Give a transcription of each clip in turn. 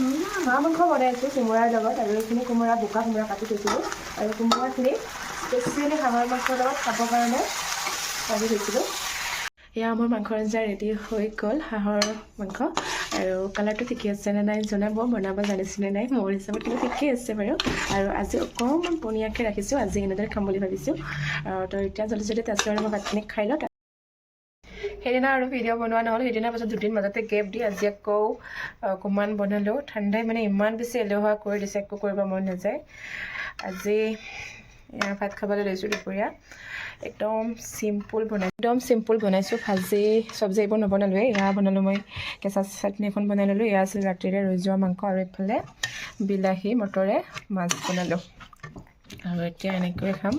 হাঁহ মাংস বনাইছোঁ কোমোৰাৰ লগত আৰু এইখিনি কোমোৰা বোকা কোমোৰা কাটি থৈছিলোঁ আৰু কোমোৰাখিনি স্পেচিয়েলি হাঁহৰ মাংসৰ লগত খাবৰ কাৰণে ভাজি থৈছিলোঁ। এয়া মোৰ মাংসৰ আঞ্জা ৰেডি হৈ গ'ল, হাঁহৰ মাংস। আৰু কালাৰটো ঠিকে আছেনে নাই জনাব, বনাব জানিছেনে নাই। মোৰ হিচাপত কিন্তু ঠিকেই আছে বাৰু। আৰু আজি অকণমান পনীয়াকৈ ৰাখিছোঁ, আজি এনেদৰে খাম বুলি ভাবিছোঁ। তো এতিয়া জলদি জলদি আছোঁ আৰু মই ভাতখিনি খাই লওঁ। সেইদিনা আৰু ভিডিঅ' বনোৱা নহ'ল, সেইদিনাৰ পাছত দুদিন মাজতে গেপ দি আজি আকৌ অকণমান বনালোঁ। ঠাণ্ডাই মানে ইমান বেছি এলেহুৱা কৰি দিছে, একো কৰিব মন নাযায়। আজি ভাত খাবলৈ লৈছোঁ দুপৰীয়া। একদম চিম্পুল বনাইছোঁ। ভাজি চব্জি এইবোৰ নবনালোৱে। এয়া বনালোঁ মই কেঁচা চাটনি এখন বনাই ল'লোঁ। এয়া আছিল ৰাতিৰে ৰৈ যোৱা মাংস আৰু এইফালে বিলাহী মটৰে মাছ বনালোঁ আৰু এতিয়া এনেকৈয়ে খাম।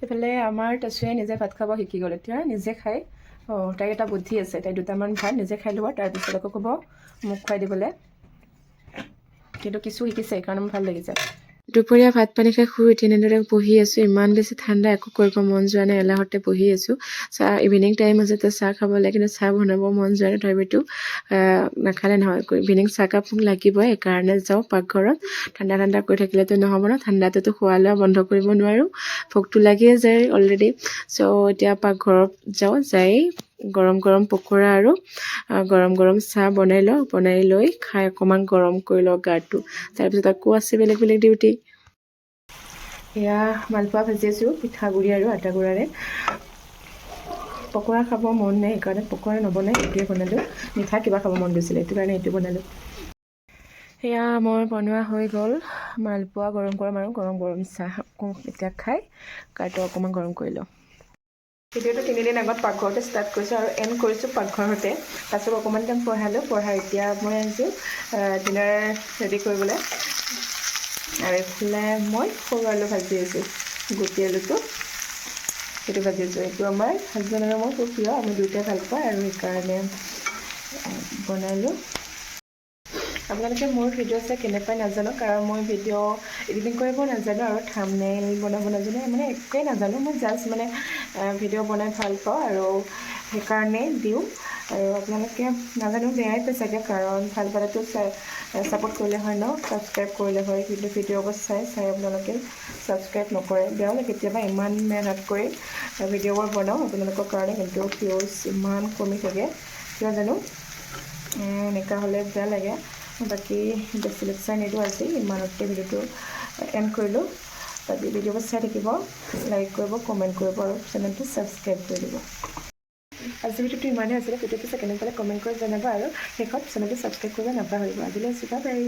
এইফালে আমাৰ তাচুৱে নিজে ভাত খাব শিকি গ'ল, এতিয়া নিজে খায়। তাইৰ এটা বুদ্ধি আছে, তাই দুটামান ভাত নিজে খাই ল'ব, তাৰপিছত আকৌ ক'ব মোক খুৱাই দিবলৈ। কিন্তু কিছু শিকিছে, সেইকাৰণে মোৰ ভাল লাগিছে। দুপৰীয়া ভাত পানী খাই শুই উঠি এনেদৰে বহি আছোঁ। ইমান বেছি ঠাণ্ডা, একো কৰিব মন যোৱা নাই, এলাহতে বহি আছোঁ। চাহ ইভিনিং টাইম আছে, চাহ খাব লাগে, কিন্তু চাহ বনাব মন যোৱা নাই। তথাপিতো নাখালে নহয়, ইভিনিং চাহকাপ মোক লাগিবই, সেইকাৰণে যাওঁ পাকঘৰত। ঠাণ্ডা কৰি থাকিলেতো নহ'ব ন, ঠাণ্ডাটোতো খোৱা লোৱা বন্ধ কৰিব নোৱাৰোঁ, ভোকটো লাগিয়ে যায় অলৰেডি। চ' এতিয়া পাকঘৰত যাওঁ, যাই গৰম গৰম পকৰা আৰু গৰম চাহ বনাই লওঁ। বনাই লৈ খাই অকণমান গৰম কৰি লওঁ গাটো। তাৰপিছত আকৌ আছে বেলেগ বেলেগ ডিউটি। এয়া মালপোৱা ভাজি আছোঁ, পিঠাগুড়ি আৰু আটা গুড়াৰে। পকৰা খাব মন নাই, সেইকাৰণে পকৰা নবনাই এইটোৱে বনালোঁ। মিঠা কিবা খাব মন গৈছিলে, সেইটো কাৰণে এইটো বনালোঁ। সেয়া মই বনোৱা হৈ গ'ল, মালপোৱা গৰম আৰু গৰম চাহ। এতিয়া খাই গাটো অকণমান গৰম কৰি লওঁ। ভিডিঅ'টো 3 দিন আগত পাকঘৰতে ষ্টাৰ্ট কৰিছোঁ আৰু এণ্ড কৰিছোঁ পাকঘৰতে। তাৰপিছত অকণমান টাইম পঢ়াই এতিয়া মই আহিছোঁ ডিনাৰ ৰেডি কৰিবলৈ। আৰু এইফালে মই সৰু আলু ভাজি আছোঁ, গুটি আলুটো সেইটো ভাজি আছোঁ। এইটো আমাৰ হাজবেণ্ড আৰু মোৰ খুব প্ৰিয়, আমি দুয়োটাই ভাল পাওঁ আৰু সেইকাৰণে বনালোঁ। আপোনালোকে মোৰ ভিডিঅ' চাই কেনে পায় নাজানো, কাৰণ মই ভিডিঅ' এডিটিং কৰিব নাজানো আৰু থাম্বনেইল বনাব নাজানো, মানে একোৱেই নাজানো। মই জাষ্ট মানে ভিডিঅ' বনাই ভাল পাওঁ আৰু সেইকাৰণে দিওঁ। আৰু আপোনালোকে নাজানো বেয়াই পাই চাগে, কাৰণ ভাল পালেতো ছাপোৰ্ট কৰিলে হয় ন, ছাবস্ক্ৰাইব কৰিলে হয়। কিন্তু ভিডিঅ'বোৰ চাই আপোনালোকে ছাবস্ক্ৰাইব নকৰে, বেয়াও লাগে কেতিয়াবা। ইমান মেহনত কৰি ভিডিঅ'বোৰ বনাওঁ আপোনালোকৰ কাৰণে, কিন্তু ভিউজ ইমান কমি থাকে কিয় জানো, এনেকুৱা হ'লে বেয়া লাগে। বাকী বেছি লেকচাৰ নিদিওঁ আজি, ইমানতে ভিডিঅ'টো এণ্ড কৰিলোঁ। বাকী ভিডিঅ'বোৰ চাই থাকিব, লাইক কৰিব, কমেণ্ট কৰিব আৰু চেনেলটো ছাবস্ক্ৰাইব কৰি দিব। আজি ভিডিঅ'টো ইমানেই আছিলে। ভিডিঅ'টো চাই কেনেকৈ পালে কমেণ্ট কৰি জনাব আৰু শেষত চেনেলটো ছাবস্ক্ৰাইব কৰিব নাপাহৰিব। আজিলৈ আছোঁ, বাই বাই।